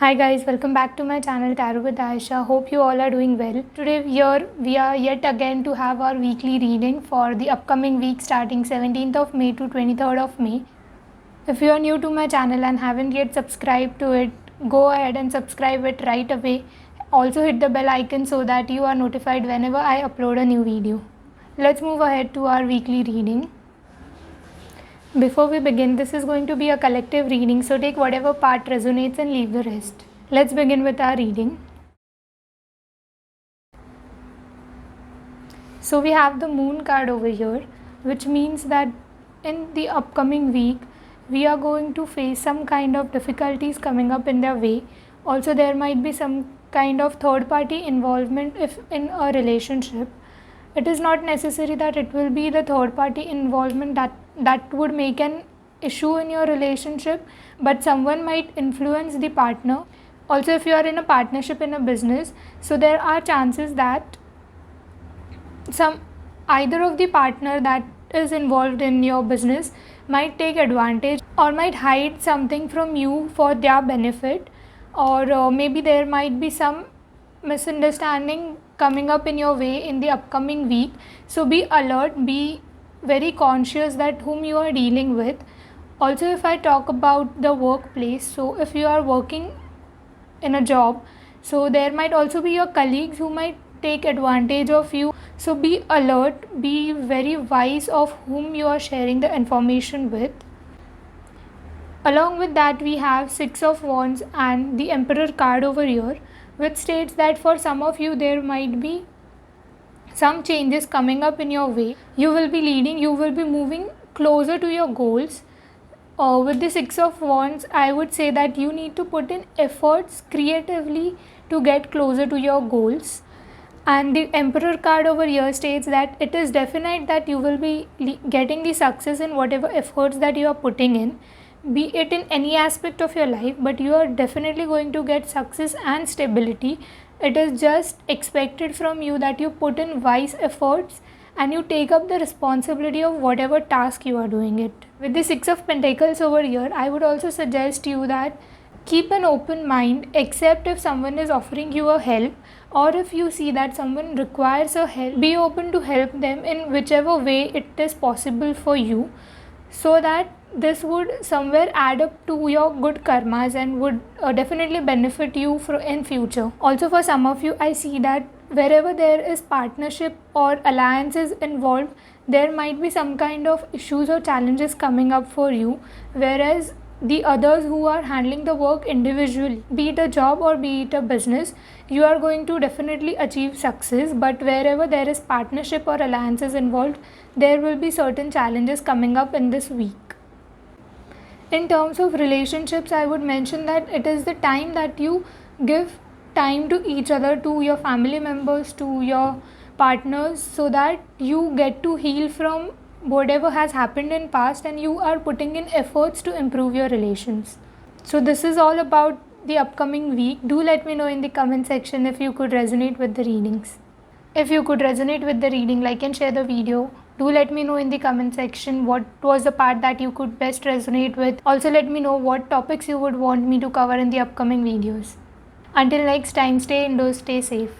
Hi guys, welcome back to my channel Tarot with Aisha. Hope you all are doing well. Today here we are yet again to have our weekly reading for the upcoming week starting 17th of May to 23rd of May. If you are new to my channel and haven't yet subscribed to it, go ahead and subscribe it right away. Also hit the bell icon so that you are notified whenever I upload a new video. Let's move ahead to our weekly reading. Before we begin, this is going to be a collective reading, so take whatever part resonates and leave the rest. Let's begin with our reading. So we have the Moon card over here, which means that in the upcoming week, we are going to face some kind of difficulties coming up in their way. Also, there might be some kind of third party involvement if in a relationship. It is not necessary that it will be the third party involvement that would make an issue in your relationship, but someone might influence the partner. Also, if you are in a partnership in a business, so there are chances that either of the partner that is involved in your business might take advantage or might hide something from you for their benefit, or maybe there might be some misunderstanding coming up in your way in the upcoming week. So be alert, be very conscious that whom you are dealing with. Also, if I talk about the workplace, so if you are working in a job, so there might also be your colleagues who might take advantage of you. So be alert, be very wise of whom you are sharing the information with. Along with that, we have Six of Wands and the Emperor card over here, which states that for some of you there might be some changes coming up in your way. You will be moving closer to your goals. With the Six of Wands, I would say that you need to put in efforts creatively to get closer to your goals. And the Emperor card over here states that it is definite that you will be getting the success in whatever efforts that you are putting in, be it in any aspect of your life, but you are definitely going to get success and stability. It is just expected from you that you put in wise efforts and you take up the responsibility of whatever task you are doing it. With the Six of Pentacles over here, I would also suggest you that keep an open mind, except if someone is offering you a help, or if you see that someone requires a help, be open to help them in whichever way it is possible for you, so that this would somewhere add up to your good karmas and would definitely benefit you in future. Also, for some of you, I see that wherever there is partnership or alliances involved, there might be some kind of issues or challenges coming up for you, whereas the others who are handling the work individually, be it a job or be it a business, you are going to definitely achieve success. But wherever there is partnership or alliances involved, there will be certain challenges coming up in this week. In terms of relationships, I would mention that it is the time that you give time to each other, to your family members, to your partners, so that you get to heal from whatever has happened in past and you are putting in efforts to improve your relations. So this is all about the upcoming week. Do let me know in the comment section if you could resonate with the readings. If you could resonate with the reading, like and share the video. Do let me know in the comment section what was the part that you could best resonate with. Also let me know what topics you would want me to cover in the upcoming videos. Until next time, stay indoors, stay safe.